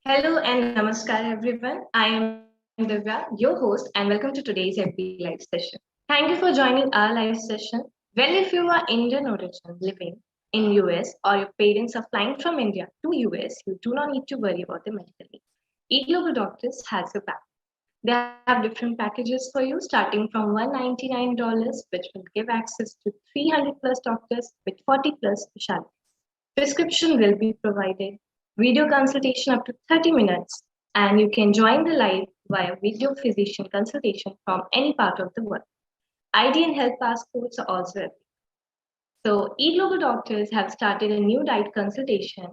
Hello and namaskar, everyone. I am Divya, your host, and welcome to today's FB Live session. Thank you for joining our live session. Well, if you are Indian origin living in US or your parents are flying from India to US, you do not need to worry about the medical needs. eGlobalDoctors Doctors has your back. They have different packages for you, starting from $199, which will give access to 300 plus doctors with 40 plus specialties. Prescription will be provided, video consultation up to 30 minutes, and you can join the live via video physician consultation from any part of the world. ID and health passports are also available. So, eGlobal Doctors have started a new diet consultation.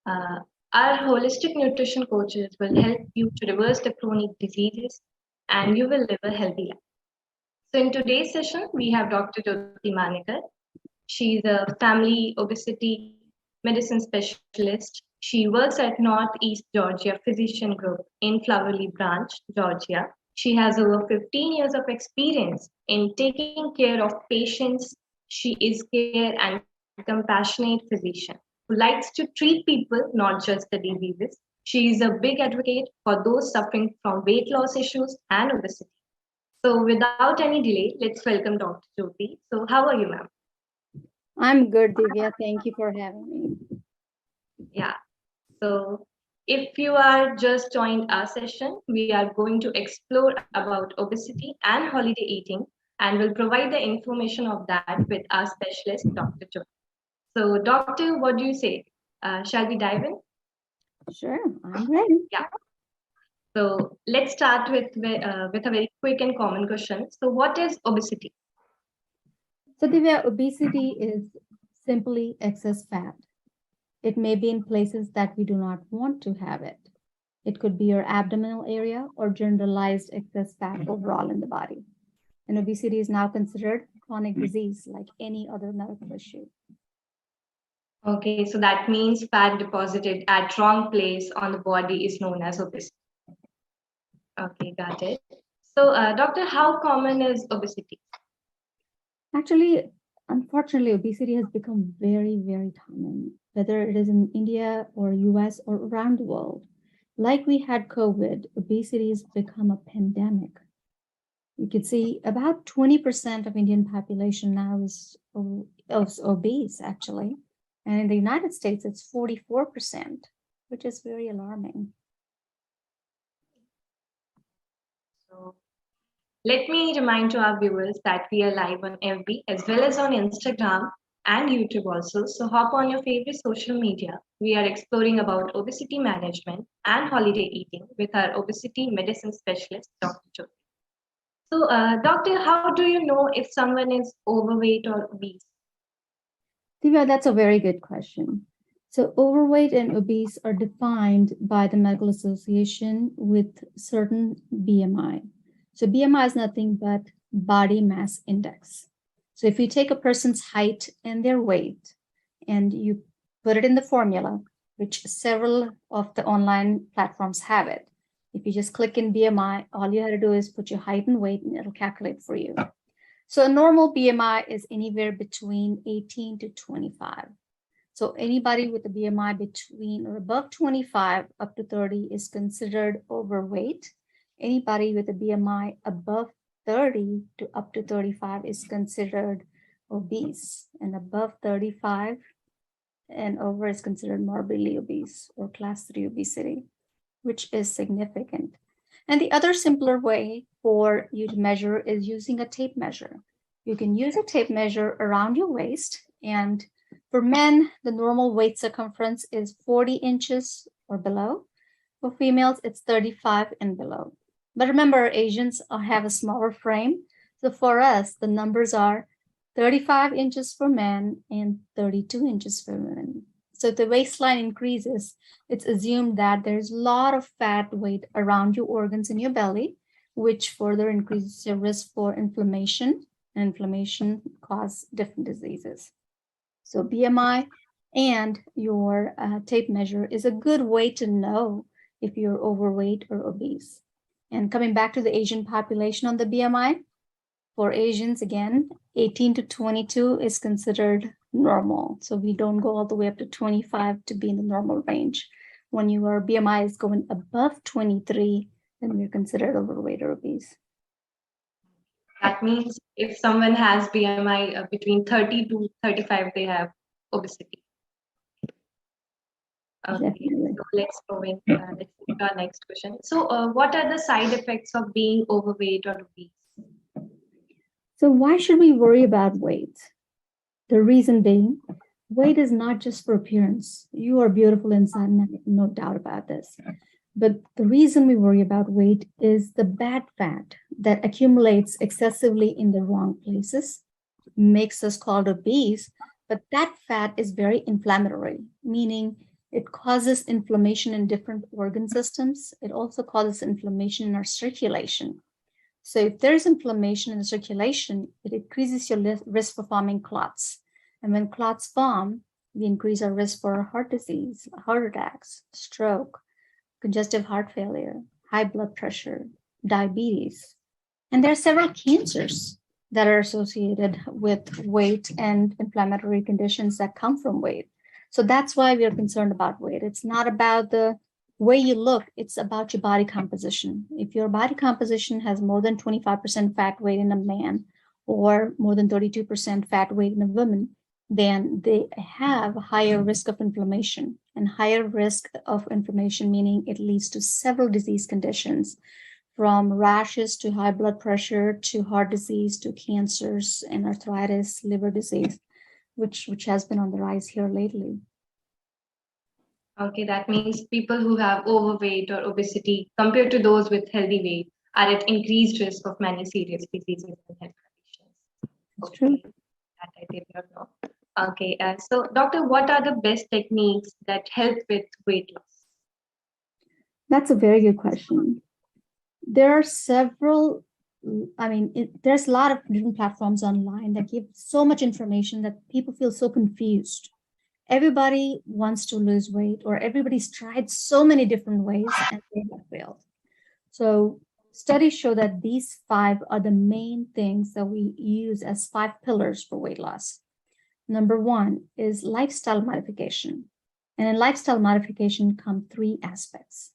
Uh, our holistic nutrition coaches will help you to reverse the chronic diseases and you will live a healthy life. So, in today's session, we have Dr. Jyoti Manikar. She's a family obesity medicine specialist. She works at Northeast Georgia Physician Group in Flowery Branch, Georgia. She has over 15 years of experience in taking care of patients. She is care and compassionate physician who likes to treat people, not just the diseases. She is a big advocate for those suffering from weight loss issues and obesity. So, without any delay, let's welcome Dr. Jyoti. So, how are you, ma'am? I'm good, Divya. Thank you for having me. Yeah. So, if you are just joined our session, we are going to explore about obesity and holiday eating, and will provide the information of that with our specialist, Dr. Joy. So, doctor, what do you say? Shall we dive in? Sure, I'm ready. Yeah. So, let's start with a very quick and common question. So, what is obesity? So, Divya, obesity is simply excess fat. It may be in places that we do not want to have it. It could be your abdominal area or generalized excess fat overall in the body. And obesity is now considered chronic disease like any other medical issue. Okay, so that means fat deposited at wrong place on the body is known as obesity. Okay, got it. So, doctor, how common is obesity? Actually, unfortunately, obesity has become very, very common, whether it is in India or US or around the world. Like we had COVID, obesity has become a pandemic. You can see about 20% of Indian population now is obese, actually. And in the United States, it's 44%, which is very alarming. So, let me remind to our viewers that we are live on FB as well as on Instagram and YouTube also. So hop on your favorite social media. We are exploring about obesity management and holiday eating with our obesity medicine specialist, Dr. Jyoti. So, doctor, how do you know if someone is overweight or obese? Divya, that's a very good question. So, overweight and obese are defined by the Medical Association with certain BMI. So, BMI is nothing but body mass index. So, if you take a person's height and their weight and you put it in the formula, which several of the online platforms have it, if you just click in BMI, all you have to do is put your height and weight and it'll calculate for you. So a normal BMI is anywhere between 18 to 25. So anybody with a BMI between or above 25 up to 30 is considered overweight. Anybody with a BMI above 30 to up to 35 is considered obese, and above 35 and over is considered morbidly obese or class 3 obesity, which is significant. And the other simpler way for you to measure is using a tape measure. You can use a tape measure around your waist. And for men, the normal waist circumference is 40 inches or below. For females, it's 35 and below. But remember, Asians have a smaller frame. So for us, the numbers are 35 inches for men and 32 inches for women. So if the waistline increases, it's assumed that there's a lot of fat weight around your organs in your belly, which further increases your risk for inflammation, and inflammation causes different diseases. So BMI and your tape measure is a good way to know if you're overweight or obese. And coming back to the Asian population on the BMI, for Asians, again, 18 to 22 is considered normal. So we don't go all the way up to 25 to be in the normal range. When your BMI is going above 23, then you're considered overweight or obese. That means if someone has BMI between 30 to 35, they have obesity. Okay, Definitely. so let's go in. Let's take our next question. So, what are the side effects of being overweight or obese? So why should we worry about weight? The reason being, weight is not just for appearance. You are beautiful inside, no doubt about this. But the reason we worry about weight is the bad fat that accumulates excessively in the wrong places, makes us called obese, but that fat is very inflammatory, meaning it causes inflammation in different organ systems. It also causes inflammation in our circulation. So if there's inflammation in the circulation, it increases your risk for forming clots. And when clots form, we increase our risk for heart disease, heart attacks, stroke, congestive heart failure, high blood pressure, diabetes. And there are several cancers that are associated with weight and inflammatory conditions that come from weight. So that's why we are concerned about weight. It's not about the way you look, it's about your body composition. If your body composition has more than 25% fat weight in a man or more than 32% fat weight in a woman, then they have a higher risk of inflammation. And higher risk of inflammation, meaning it leads to several disease conditions, from rashes to high blood pressure to heart disease to cancers and arthritis, liver disease, which has been on the rise here lately. Okay, that means people who have overweight or obesity compared to those with healthy weight are at increased risk of many serious diseases and health conditions. It's Okay, true. that I did not know. Okay, so doctor, what are the best techniques that help with weight loss? That's a very good question. There are several, there's a lot of different platforms online that give so much information that people feel so confused. Everybody wants to lose weight, or everybody's tried so many different ways and they have failed. So studies show that these 5 are the main things that we use as 5 pillars for weight loss. Number 1 is lifestyle modification. And in lifestyle modification come 3 aspects.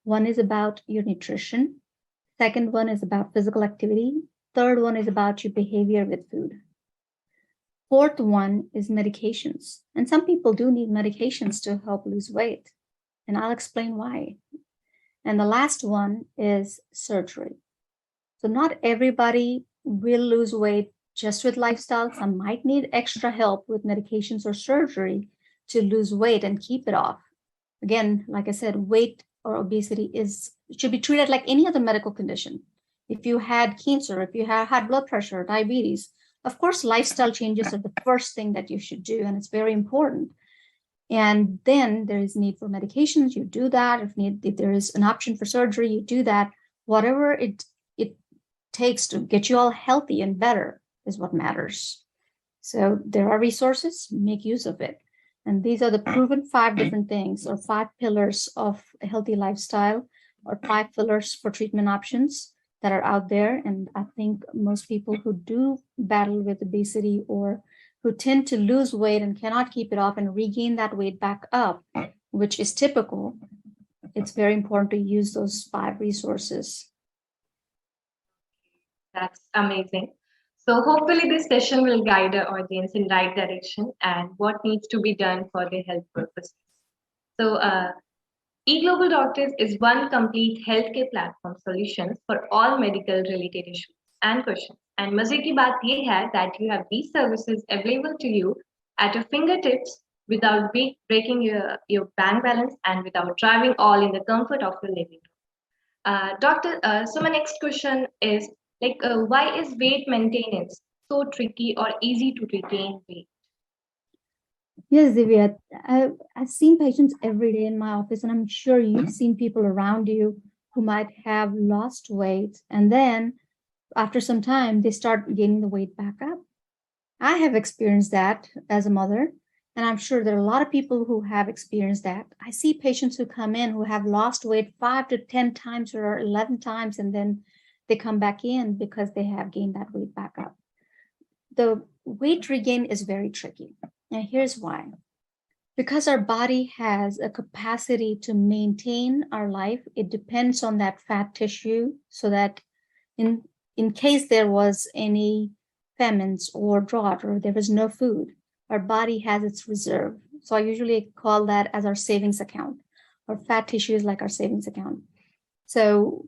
One is about your nutrition. Second one is about physical activity. Third one is about your behavior with food. Fourth one is medications. And some people do need medications to help lose weight. And I'll explain why. And the last one is surgery. So not everybody will lose weight just with lifestyle. Some might need extra help with medications or surgery to lose weight and keep it off. Again, like I said, weight or obesity should be treated like any other medical condition. If you had cancer, if you have high blood pressure, diabetes, of course, lifestyle changes are the first thing that you should do, and it's very important. And then there is need for medications, you do that. If there is an option for surgery, you do that. Whatever it takes to get you all healthy and better is what matters. So there are resources, make use of it. And these are the proven 5 different things, or 5 pillars of a healthy lifestyle, or 5 pillars for treatment options that are out there. And I think most people who do battle with obesity or who tend to lose weight and cannot keep it off and regain that weight back up, which is typical, it's very important to use those 5 resources. That's amazing. So hopefully this session will guide our audience in right direction and what needs to be done for their health purposes. So eGlobalDoctors is one complete healthcare platform solution for all medical related issues and questions. And मजे की बात ये है that you have these services available to you at your fingertips without breaking your bank balance and without driving all in the comfort of your living room. Doctor, so my next question is why is weight maintenance so tricky or easy to regain weight? Yes, Divya, I've seen patients every day in my office, and I'm sure you've seen people around you who might have lost weight, and then after some time, they start gaining the weight back up. I have experienced that as a mother, and I'm sure there are a lot of people who have experienced that. I see patients who come in who have lost weight 5 to 10 times or 11 times, and then they come back in because they have gained that weight back up. The weight regain is very tricky. And here's why. Because our body has a capacity to maintain our life, it depends on that fat tissue, so that in case there was any famines or drought or there was no food, our body has its reserve. So I usually call that as our savings account. Our fat tissue is like our savings account. So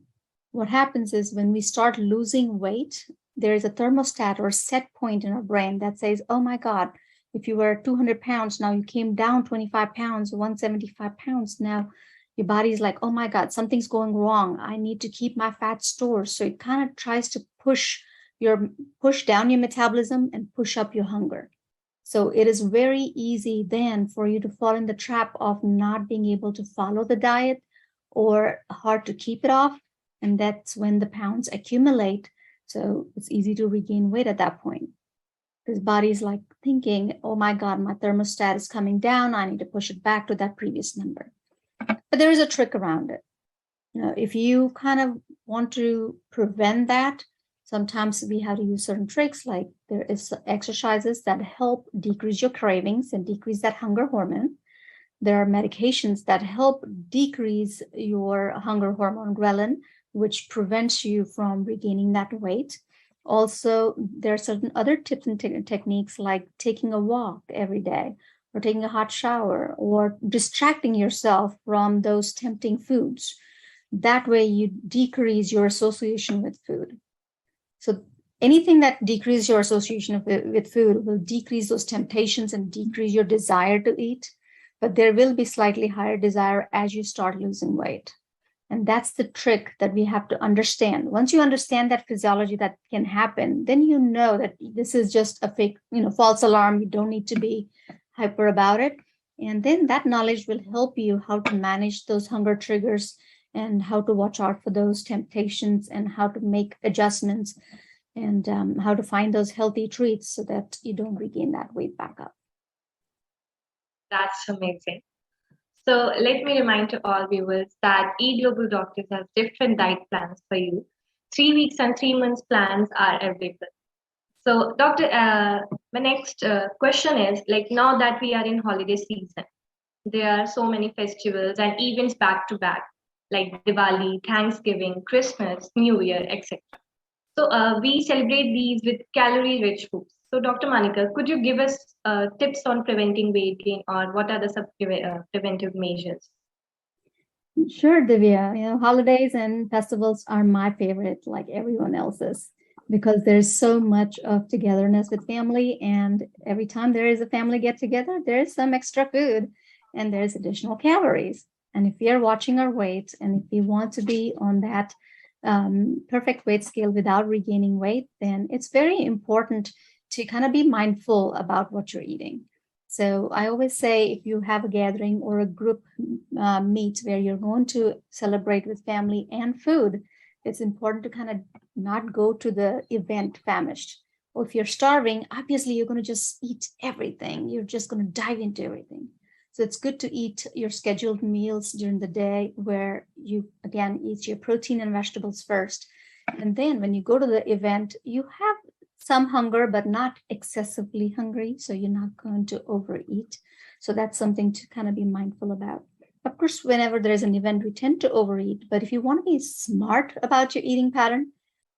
what happens is when we start losing weight, there is a thermostat or set point in our brain that says, oh my God, if you were 200 pounds, now you came down 25 pounds, 175 pounds. Now your body's like, oh my God, something's going wrong. I need to keep my fat stored. So it kind of tries to push down your metabolism and push up your hunger. So it is very easy then for you to fall in the trap of not being able to follow the diet or hard to keep it off. And that's when the pounds accumulate. So it's easy to regain weight at that point. Because body's like thinking, oh my God, my thermostat is coming down. I need to push it back to that previous number. But there is a trick around it. If you kind of want to prevent that, sometimes we have to use certain tricks, like there is exercises that help decrease your cravings and decrease that hunger hormone. There are medications that help decrease your hunger hormone ghrelin, which prevents you from regaining that weight. Also, there are certain other tips and techniques like taking a walk every day, or taking a hot shower, or distracting yourself from those tempting foods. That way you decrease your association with food. So anything that decreases your association with food will decrease those temptations and decrease your desire to eat. But there will be slightly higher desire as you start losing weight. And that's the trick that we have to understand. Once you understand that physiology that can happen, then you know that this is just a fake, false alarm. You don't need to be hyper about it. And then that knowledge will help you how to manage those hunger triggers and how to watch out for those temptations and how to make adjustments and how to find those healthy treats so that you don't regain that weight back up. That's amazing. So let me remind to all viewers that eGlobalDoctors has different diet plans for you. 3 weeks and 3 months plans are available. So, Doctor, my next question is like now that we are in holiday season, there are so many festivals and events back to back, like Diwali, Thanksgiving, Christmas, New Year, etc. So we celebrate these with calorie-rich foods. So, Dr. Manika, could you give us tips on preventing weight gain, or what are the preventive measures? Sure, Divya. Holidays and festivals are my favorite, like everyone else's, because there's so much of togetherness with family. And every time there is a family get together, there is some extra food and there's additional calories. And if we are watching our weight and if we want to be on that perfect weight scale without regaining weight, then it's very important to kind of be mindful about what you're eating. So I always say if you have a gathering or a group meet where you're going to celebrate with family and food, it's important to kind of not go to the event famished. Or if you're starving, obviously you're going to just eat everything. You're just going to dive into everything. So it's good to eat your scheduled meals during the day where you, again, eat your protein and vegetables first. And then when you go to the event, you have some hunger, but not excessively hungry. So you're not going to overeat. So that's something to kind of be mindful about. Of course, whenever there's an event, we tend to overeat. But if you want to be smart about your eating pattern,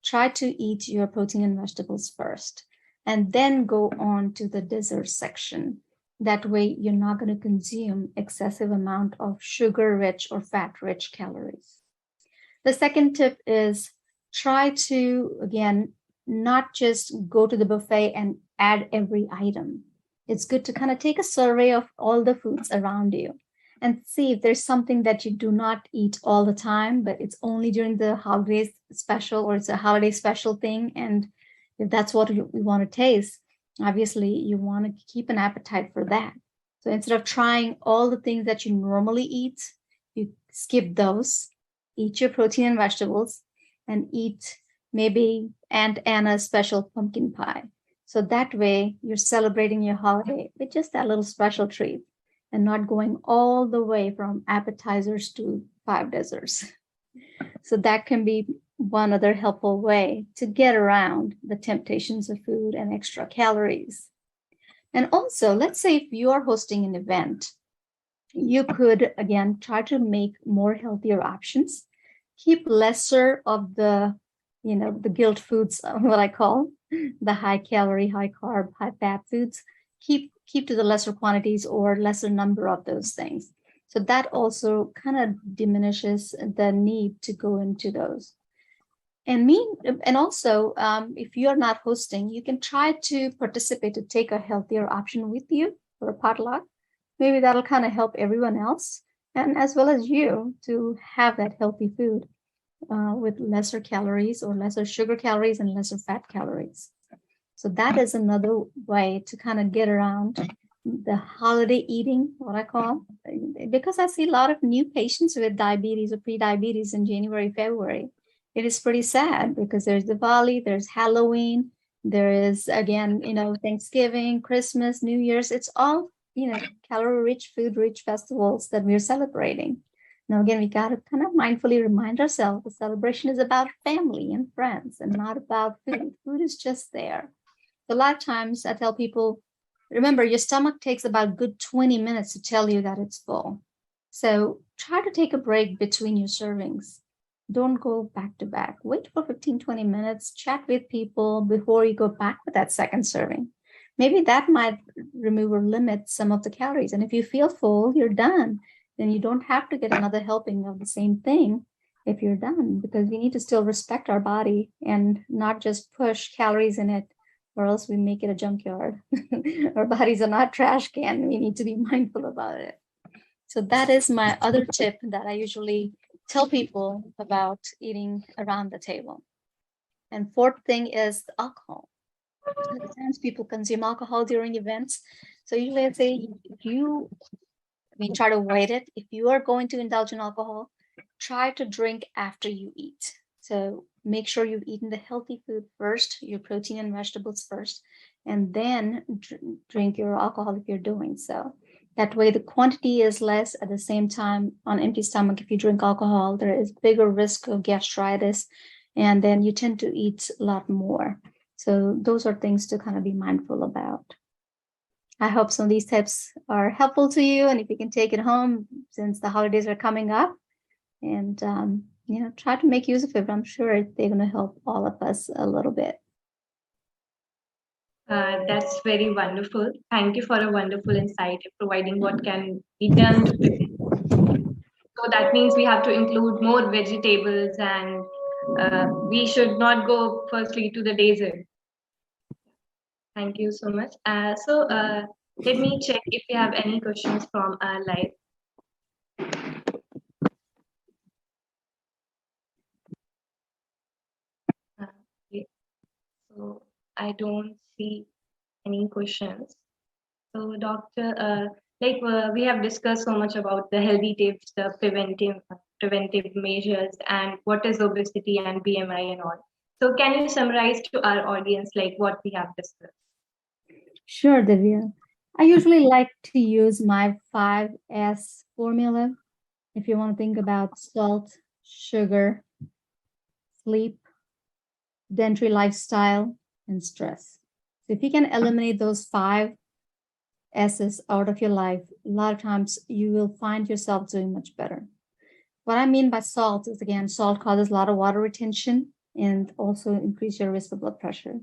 try to eat your protein and vegetables first, and then go on to the dessert section. That way, you're not going to consume excessive amount of sugar-rich or fat-rich calories. The second tip is try to, again, not just go to the buffet and add every item. It's good to kind of take a survey of all the foods around you and see if there's something that you do not eat all the time, but it's only during the holidays special or it's a holiday special thing. And if that's what we want to taste, obviously you want to keep an appetite for that. So instead of trying all the things that you normally eat, you skip those, eat your protein and vegetables, and eat maybe Aunt Anna's special pumpkin pie. So that way you're celebrating your holiday with just that little special treat and not going all the way from appetizers to 5 desserts. So that can be one other helpful way to get around the temptations of food and extra calories. And also, let's say if you are hosting an event you could, again, try to make more healthier options. Keep lesser of the, the guilt foods, what I call the high calorie, high carb, high fat foods. Keep to the lesser quantities or lesser number of those things. So that also kind of diminishes the need to go into those. And also, if you're not hosting, you can try to participate to take a healthier option with you for a potluck. Maybe that'll kind of help everyone else and as well as you to have that healthy food with lesser calories or lesser sugar calories and lesser fat calories. So that is another way to kind of get around the holiday eating, what I call, because I see a lot of new patients with diabetes or pre-diabetes in January, February. It is pretty sad because there's Diwali, there's Halloween, there is, again, Thanksgiving, Christmas, New Year's. It's all, calorie-rich, food-rich festivals that we're celebrating. Now, again, we got to kind of mindfully remind ourselves the celebration is about family and friends and not about food. Food is just there. A lot of times I tell people, remember, your stomach takes about a good 20 minutes to tell you that it's full. So try to take a break between your servings. Don't go back to back. Wait for 15, 20 minutes, chat with people before you go back with that second serving. Maybe that might remove or limit some of the calories. And if you feel full, you're done. Then you don't have to get another helping of the same thing if you're done, because we need to still respect our body and not just push calories in it, or else we make it a junkyard. Our bodies are not trash can. We need to be mindful about it. So that is my other tip that I usually tell people about eating around the table. And fourth thing is the alcohol. Sometimes people consume alcohol during events. So usually I say, try to avoid it. If you are going to indulge in alcohol, try to drink after you eat. So make sure you've eaten the healthy food first, your protein and vegetables first, and then drink your alcohol if you're doing so. That way the quantity is less. At the same time, on empty stomach, if you drink alcohol, there is bigger risk of gastritis, and then you tend to eat a lot more. So those are things to kind of be mindful about. I hope some of these tips are helpful to you, and if you can take it home since the holidays are coming up, and try to make use of it. I'm sure they're going to help all of us a little bit. That's very wonderful. Thank you for a wonderful insight in providing what can be done to prevent. So that means we have to include more vegetables, and we should not go firstly to the dessert. Thank you so much. Let me check if we have any questions from our live. Okay. So I don't see any questions. So, doctor, we have discussed so much about the healthy tips, the preventive measures, and what is obesity and BMI and all. So, can you summarize to our audience like what we have discussed? Sure, Divya. I usually like to use my 5S formula. If you want to think about salt, sugar, sleep, sedentary lifestyle, and stress. So if you can eliminate those 5 S's out of your life, a lot of times you will find yourself doing much better. What I mean by salt is, again, salt causes a lot of water retention and also increase your risk of blood pressure.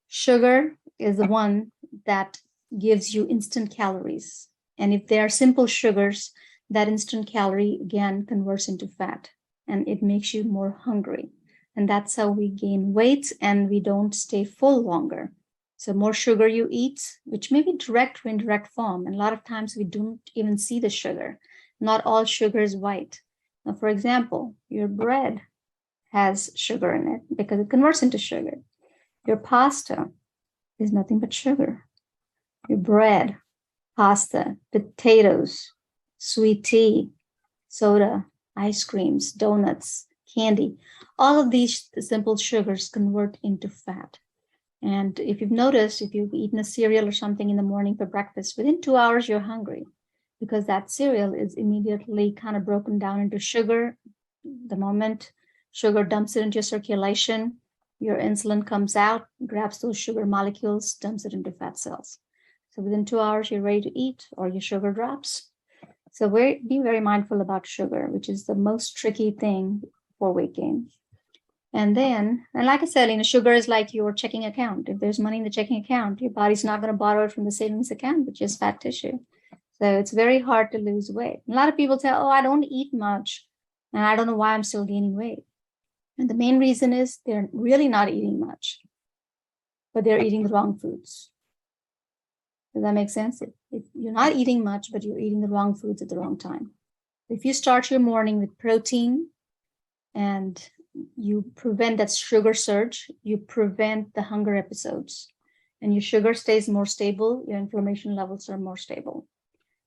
Sugar is the one that gives you instant calories. And if they are simple sugars, that instant calorie, again, converts into fat and it makes you more hungry. And that's how we gain weight and we don't stay full longer. So more sugar you eat, which may be direct or indirect form. And a lot of times we don't even see the sugar. Not all sugar is white. Now, for example, your bread has sugar in it because it converts into sugar. Your pasta is nothing but sugar. Your bread, pasta, potatoes, sweet tea, soda, ice creams, donuts, candy, all of these simple sugars convert into fat. And if you've noticed, if you've eaten a cereal or something in the morning for breakfast, within 2 hours, you're hungry because that cereal is immediately kind of broken down into sugar. The moment sugar dumps it into your circulation, your insulin comes out, grabs those sugar molecules, dumps it into fat cells. So within 2 hours, you're ready to eat or your sugar drops So we're being very mindful about sugar, which is the most tricky thing for weight gain. And then, and like I said, sugar is like your checking account. If there's money in the checking account, your body's not going to borrow it from the savings account, which is fat tissue. So it's very hard to lose weight. A lot of people say, oh, I don't eat much, and I don't know why I'm still gaining weight. And the main reason is they're really not eating much, but they're eating the wrong foods. Does that make sense? If you're not eating much, but you're eating the wrong foods at the wrong time. If you start your morning with protein and you prevent that sugar surge, you prevent the hunger episodes, and your sugar stays more stable, your inflammation levels are more stable.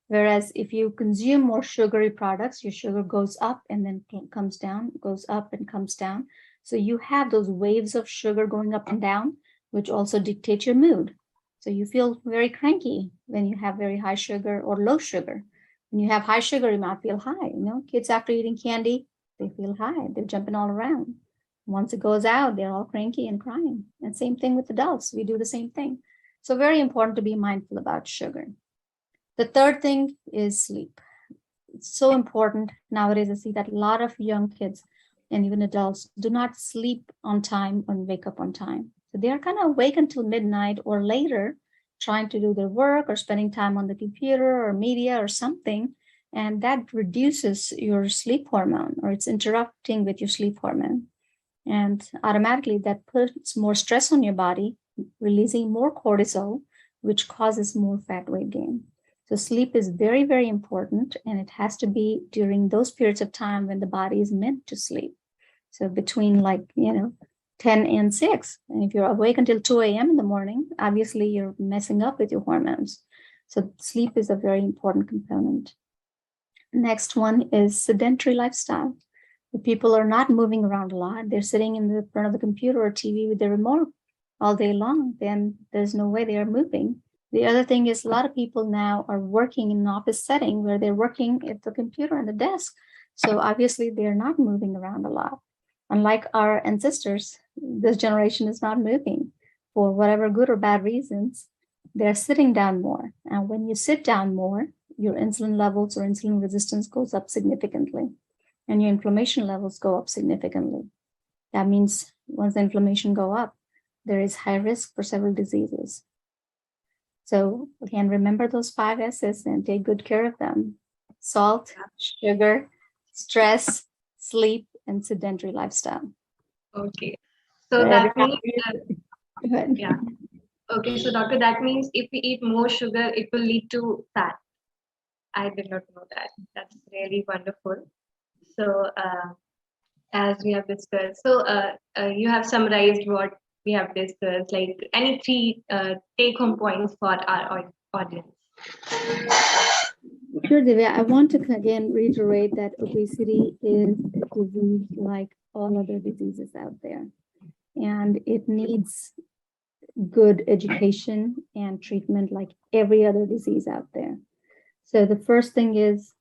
Whereas if you consume more sugary products, your sugar goes up and then comes down, goes up and comes down. So you have those waves of sugar going up and down, which also dictate your mood. So you feel very cranky when you have very high sugar or low sugar. When you have high sugar, you might feel high. Kids after eating candy, they feel high. They're jumping all around. Once it goes out, they're all cranky and crying. And same thing with adults. We do the same thing. So very important to be mindful about sugar. The third thing is sleep. It's so important nowadays. I see that a lot of young kids and even adults do not sleep on time and wake up on time. So they are kind of awake until midnight or later, trying to do their work or spending time on the computer or media or something. And that reduces your sleep hormone, or it's interrupting with your sleep hormone. And automatically that puts more stress on your body, releasing more cortisol, which causes more fat weight gain. So sleep is very, very important, and it has to be during those periods of time when the body is meant to sleep. So between 10 and 6. And if you're awake until 2 a.m. in the morning, obviously you're messing up with your hormones. So sleep is a very important component. Next one is sedentary lifestyle. The people are not moving around a lot. They're sitting in the front of the computer or TV with their remote all day long. Then there's no way they are moving. The other thing is a lot of people now are working in an office setting where they're working at the computer and the desk. So obviously they're not moving around a lot. Unlike our ancestors, this generation is not moving for whatever good or bad reasons. They're sitting down more. And when you sit down more, your insulin levels or insulin resistance goes up significantly, and your inflammation levels go up significantly. That means once the inflammation go up, there is high risk for several diseases. So again, remember those 5 S's and take good care of them: salt, sugar, stress, sleep, and sedentary lifestyle. Okay. So that means, yeah. Okay. So doctor, that means if we eat more sugar, it will lead to fat. I did not know that. That's really wonderful. So as we have discussed, so you have summarized what we have discussed, like any 3 take-home points for our audience. Sure, Divya. I want to again reiterate that obesity is a disease like all other diseases out there, and it needs good education and treatment like every other disease out there. So the first thing is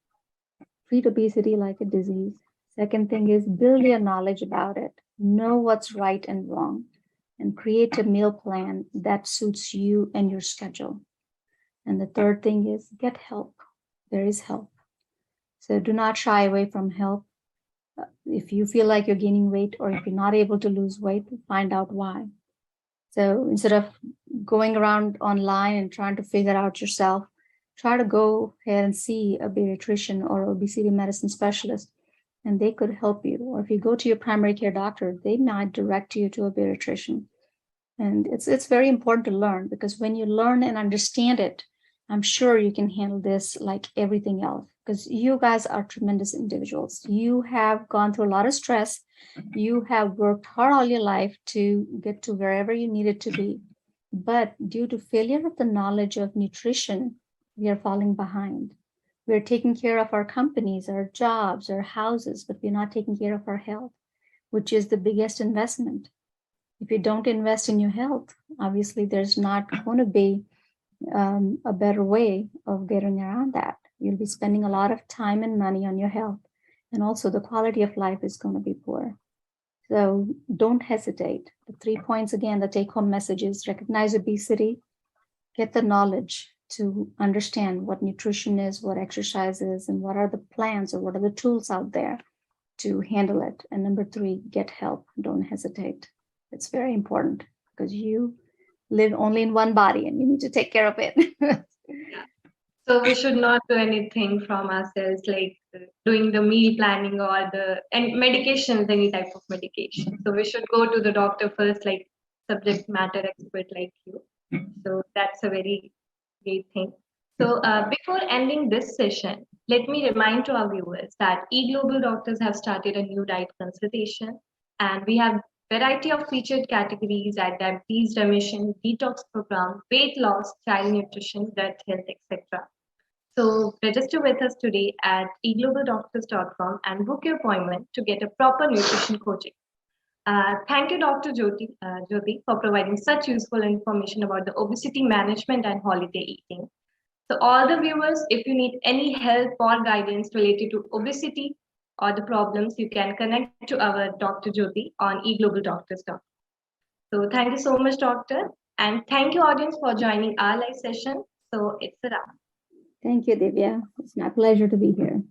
treat obesity like a disease. Second thing is build your knowledge about it, know what's right and wrong, and create a meal plan that suits you and your schedule. And the third thing is get help. There is help. So do not shy away from help. If you feel like you're gaining weight or if you're not able to lose weight, find out why. So instead of going around online and trying to figure out yourself, try to go ahead and see a pediatrician or obesity medicine specialist, and they could help you. Or if you go to your primary care doctor, they might direct you to a pediatrician. And it's very important to learn, because when you learn and understand it, I'm sure you can handle this like everything else, because you guys are tremendous individuals. You have gone through a lot of stress. You have worked hard all your life to get to wherever you needed to be. But due to failure of the knowledge of nutrition, we are falling behind. We're taking care of our companies, our jobs, our houses, but we're not taking care of our health, which is the biggest investment. If you don't invest in your health, obviously there's not going to be a better way of getting around that. You'll be spending a lot of time and money on your health, and also the quality of life is going to be poor. So don't hesitate. The 3 points again, the take-home message is recognize obesity, get the knowledge, to understand what nutrition is, what exercise is, and what are the plans or what are the tools out there to handle it. And number 3, get help. Don't hesitate. It's very important because you live only in one body and you need to take care of it. So we should not do anything from ourselves, like doing the meal planning or and medications, any type of medication. So we should go to the doctor first, like subject matter expert like you. So that's a very great thing. So before ending this session, let me remind to our viewers that eGlobalDoctors have started a new diet consultation, and we have variety of featured categories at diabetes remission, detox program, weight loss, child nutrition, gut health, etc. So register with us today at eglobaldoctors.com and book your appointment to get a proper nutrition coaching. Thank you, Dr. Jyoti, for providing such useful information about the obesity management and holiday eating. So all the viewers, if you need any help or guidance related to obesity or the problems, you can connect to our Dr. Jyoti on eGlobalDoctors.com. So thank you so much, Doctor. And thank you, audience, for joining our live session. So it's a wrap. Thank you, Divya. It's my pleasure to be here.